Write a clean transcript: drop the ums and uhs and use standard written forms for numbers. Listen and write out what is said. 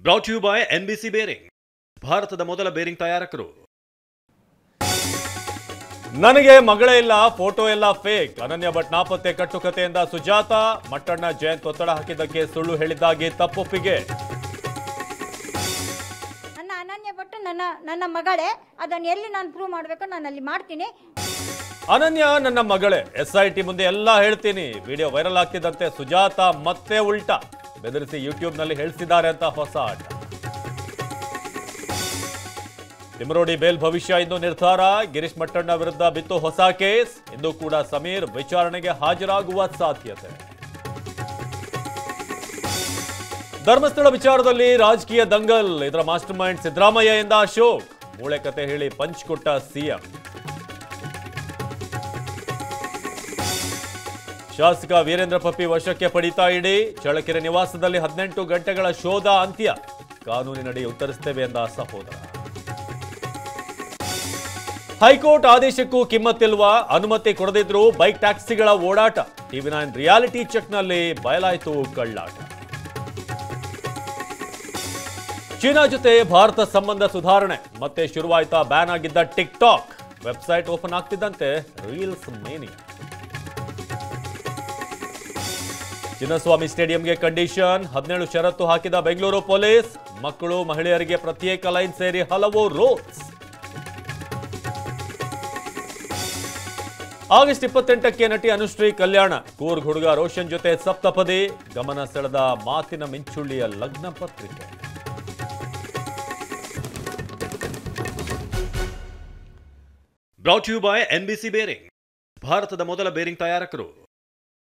Brought you by NBC bearing, ಭಾರತದ ಮೊದಲ bearing ತಯಾರಕರು. ನನಗೆ ಮಗಳೇ ಇಲ್ಲ, ಫೋಟೋ ಎಲ್ಲ ಫೇಕ್. ಅನನ್ಯ ಭಟ್ ನಾಪತ್ತೆ ಕಟ್ಟುಕತೆಯಿಂದ ಸುಜಾತ, ಮಟ್ಟಣ್ಣ ಜಯಂತ್ ಒತ್ತಡ ಹಾಕಿದ್ದಕ್ಕೆ ಸುಳ್ಳು ಹೇಳಿದ್ದಾಗಿ ತಪ್ಪೊಪ್ಪಿಗೆ. ನನ್ನ ಅನನ್ಯ ಭಟ್ ನನ್ನ ಮಗಳೇ, ಅದನ್ನು ಎಲ್ಲಿ ನಾನು ಪ್ರೂವ್ ಮಾಡಬೇಕು ನಾನು ಅಲ್ಲಿ ಮಾಡ್ತೀನಿ. ಅನನ್ಯ ನನ್ನ ಮಗಳೇ, SIT ಮುಂದೆ ಎಲ್ಲ ಹೇಳ್ತೀನಿ. ವಿಡಿಯೋ ವೈರಲ್ ಆಗ್ತಿದ್ದಂತೆ ಸುಜಾತ ಮತ್ತೆ ಉಲ್ಟಾ ಬೆದರಿಸಿ ಯೂಟ್ಯೂಬ್ನಲ್ಲಿ ಹೇಳಿಸಿದ್ದಾರೆ ಅಂತ ಹೊಸ ಆಟ. ತಿಮರೋಡಿ ಬೇಲ್ ಭವಿಷ್ಯ ಇಂದು ನಿರ್ಧಾರ. ಗಿರೀಶ್ ಮಟ್ಟಣ್ಣ ವಿರುದ್ಧ ಬಿತ್ತು ಹೊಸ ಕೇಸ್. ಇಂದು ಕೂಡ ಸಮೀರ್ ವಿಚಾರಣೆಗೆ ಹಾಜರಾಗುವ ಸಾಧ್ಯತೆ. ಧರ್ಮಸ್ಥಳ ವಿಚಾರದಲ್ಲಿ ರಾಜಕೀಯ ದಂಗಲ್. ಇದರ ಮಾಸ್ಟರ್ ಮೈಂಡ್ ಸಿದ್ದರಾಮಯ್ಯ ಎಂದ ಅಶೋಕ್. ಮೂಳೆ ಕತೆ ಹೇಳಿ ಪಂಚ್ ಕೊಟ್ಟ CM. ಶಾಸಕ ವೀರೇಂದ್ರ ಪಪ್ಪಿ ವಶಕ್ಕೆ ಪಡಿತಾ ಇಡಿ. ಚಳ್ಳಕೆರೆ ನಿವಾಸದಲ್ಲಿ 18 ಗಂಟೆಗಳ ಶೋಧ ಅಂತ್ಯ. ಕಾನೂನಿನಡಿ ಉತ್ತರಿಸುತ್ತೇವೆ ಎಂದ ಸಹೋದರ. ಹೈಕೋರ್ಟ್ ಆದೇಶಕ್ಕೂ ಕಿಮ್ಮತ್ತಿಲ್ವಾ? ಅನುಮತಿ ಕೊಡದಿದ್ರು ಬೈಕ್ ಟ್ಯಾಕ್ಸಿಗಳ ಓಡಾಟ. TV9 ರಿಯಾಲಿಟಿ ಚೆಕ್ನಲ್ಲಿ ಬಯಲಾಯಿತು ಕಳ್ಳಾಟ. ಚೀನಾ ಜೊತೆ ಭಾರತ ಸಂಬಂಧ ಸುಧಾರಣೆ. ಮತ್ತೆ ಶುರುವಾಯ್ತಾ ಬ್ಯಾನ್ ಆಗಿದ್ದ ಟಿಕ್ಟಾಕ್. ವೆಬ್ಸೈಟ್ ಓಪನ್ ಆಗ್ತಿದ್ದಂತೆ ರೀಲ್ಸ್ ಮೇನಿಯಾ. ಚಿನ್ನಸ್ವಾಮಿ ಸ್ಟೇಡಿಯಂಗೆ ಕಂಡೀಷನ್. 17 ಷರತ್ತು ಹಾಕಿದ ಬೆಂಗಳೂರು ಪೊಲೀಸ್. ಮಕ್ಕಳು ಮಹಿಳೆಯರಿಗೆ ಪ್ರತ್ಯೇಕ ಲೈನ್ ಸೇರಿ ಹಲವು ರೂಲ್ಸ್. ಆಗಸ್ಟ್ 28ಕ್ಕೆ ನಟಿ ಅನುಶ್ರೀ ಕಲ್ಯಾಣ. ಕೂರ್ಗ್ ಹುಡುಗ ರೋಷನ್ ಜೊತೆ ಸಪ್ತಪದಿ. ಗಮನ ಸೆಳೆದ ಮಾತಿನ ಮಿಂಚುಳ್ಳಿಯ ಲಗ್ನ ಪತ್ರಿಕೆ. Brought you by NBC bearing, ಭಾರತದ ಮೊದಲ ಬೇರಿಂಗ್ ತಯಾರಕರು.